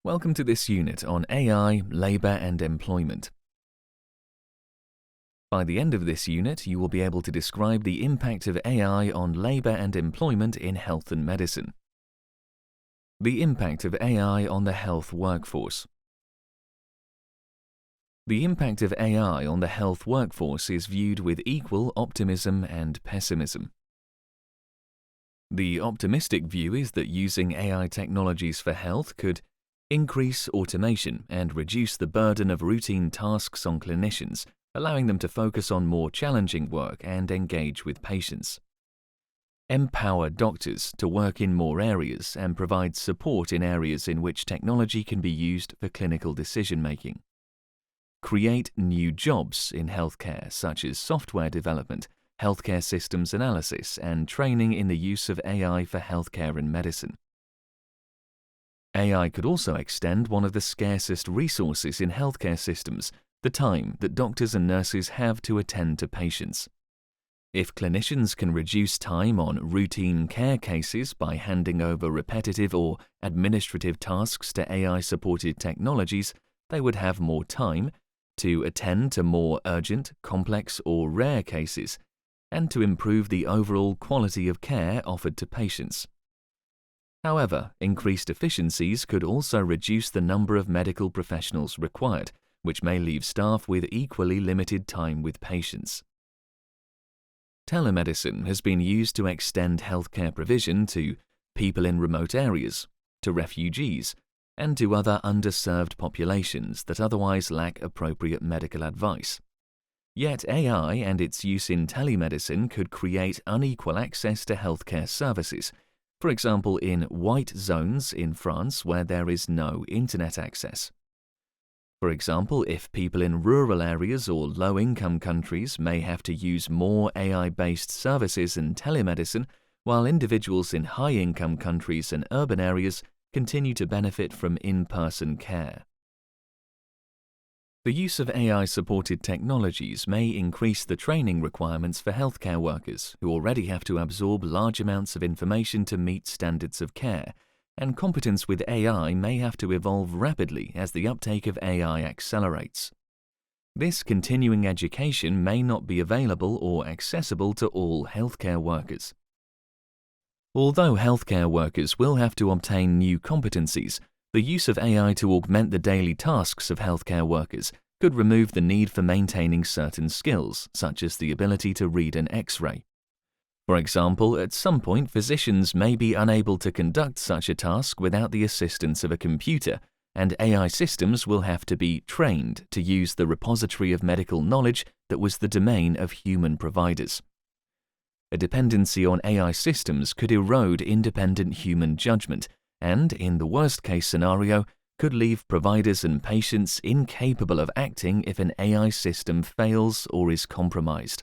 Welcome to this unit on AI, labor and employment. By the end of this unit, you will be able to describe the impact of AI on labor and employment in health and medicine. The impact of AI on the health workforce. The impact of AI on the health workforce is viewed with equal optimism and pessimism. The optimistic view is that using AI technologies for health could increase automation and reduce the burden of routine tasks on clinicians, allowing them to focus on more challenging work and engage with patients. Empower doctors to work in more areas and provide support in areas in which technology can be used for clinical decision-making. Create new jobs in healthcare, such as software development, healthcare systems analysis, and training in the use of AI for healthcare and medicine. AI could also extend one of the scarcest resources in healthcare systems, the time that doctors and nurses have to attend to patients. If clinicians can reduce time on routine care cases by handing over repetitive or administrative tasks to AI-supported technologies, they would have more time to attend to more urgent, complex or rare cases, and to improve the overall quality of care offered to patients. However, increased efficiencies could also reduce the number of medical professionals required, which may leave staff with equally limited time with patients. Telemedicine has been used to extend healthcare provision to people in remote areas, to refugees, and to other underserved populations that otherwise lack appropriate medical advice. Yet AI and its use in telemedicine could create unequal access to healthcare services, for example in white zones in France where there is no internet access. For example, if people in rural areas or low-income countries may have to use more AI-based services and telemedicine, while individuals in high-income countries and urban areas continue to benefit from in-person care. The use of AI-supported technologies may increase the training requirements for healthcare workers who already have to absorb large amounts of information to meet standards of care, and competence with AI may have to evolve rapidly as the uptake of AI accelerates. This continuing education may not be available or accessible to all healthcare workers. Although healthcare workers will have to obtain new competencies, the use of AI to augment the daily tasks of healthcare workers could remove the need for maintaining certain skills, such as the ability to read an X-ray. For example, at some point physicians may be unable to conduct such a task without the assistance of a computer, and AI systems will have to be trained to use the repository of medical knowledge that was the domain of human providers. A dependency on AI systems could erode independent human judgment, and, in the worst-case scenario, could leave providers and patients incapable of acting if an AI system fails or is compromised.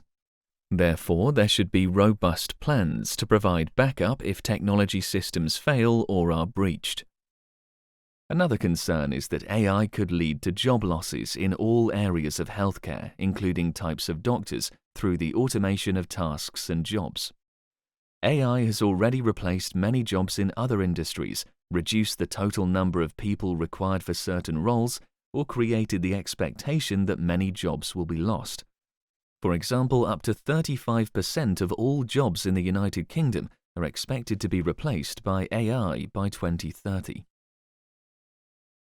Therefore, there should be robust plans to provide backup if technology systems fail or are breached. Another concern is that AI could lead to job losses in all areas of healthcare, including types of doctors, through the automation of tasks and jobs. AI has already replaced many jobs in other industries, reduced the total number of people required for certain roles, or created the expectation that many jobs will be lost. For example, up to 35% of all jobs in the United Kingdom are expected to be replaced by AI by 2030.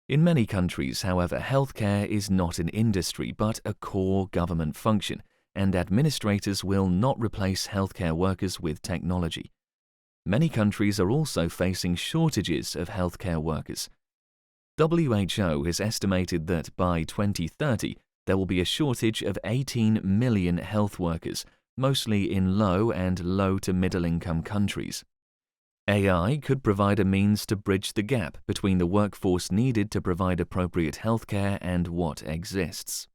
In many countries, however, healthcare is not an industry but a core government function, and administrators will not replace healthcare workers with technology. Many countries are also facing shortages of healthcare workers. WHO has estimated that by 2030, there will be a shortage of 18 million health workers, mostly in low and low to middle-income countries. AI could provide a means to bridge the gap between the workforce needed to provide appropriate healthcare and what exists.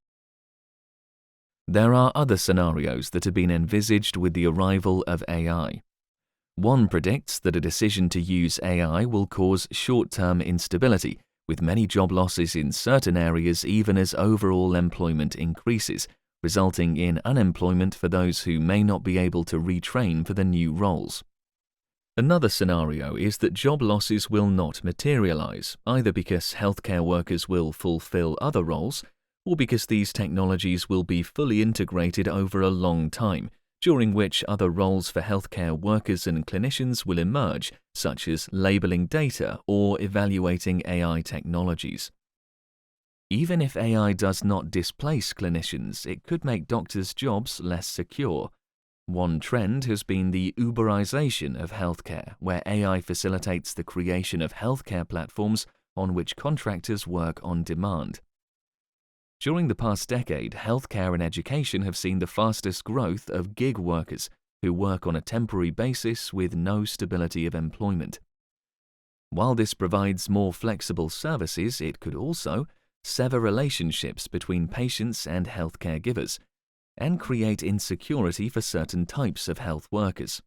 There are other scenarios that have been envisaged with the arrival of AI. One predicts that a decision to use AI will cause short-term instability, with many job losses in certain areas even as overall employment increases, resulting in unemployment for those who may not be able to retrain for the new roles. Another scenario is that job losses will not materialize, either because healthcare workers will fulfill other roles, or because these technologies will be fully integrated over a long time, during which other roles for healthcare workers and clinicians will emerge, such as labeling data or evaluating AI technologies. Even if AI does not displace clinicians, it could make doctors' jobs less secure. One trend has been the Uberization of healthcare, where AI facilitates the creation of healthcare platforms on which contractors work on demand. During the past decade, healthcare and education have seen the fastest growth of gig workers who work on a temporary basis with no stability of employment. While this provides more flexible services, it could also sever relationships between patients and healthcare givers, and create insecurity for certain types of health workers.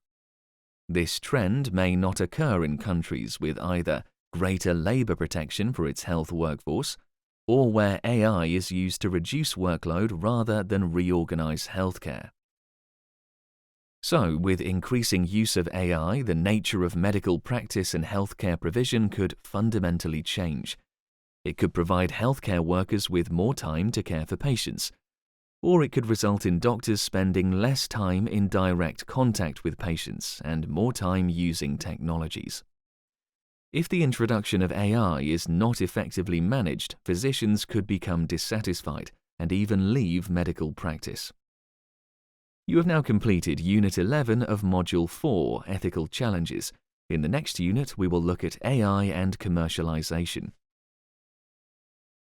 This trend may not occur in countries with either greater labor protection for its health workforce, or where AI is used to reduce workload rather than reorganize healthcare. So, with increasing use of AI, the nature of medical practice and healthcare provision could fundamentally change. It could provide healthcare workers with more time to care for patients, or it could result in doctors spending less time in direct contact with patients and more time using technologies. If the introduction of AI is not effectively managed, physicians could become dissatisfied and even leave medical practice. You have now completed Unit 11 of Module 4, Ethical Challenges. In the next unit, we will look at AI and commercialization.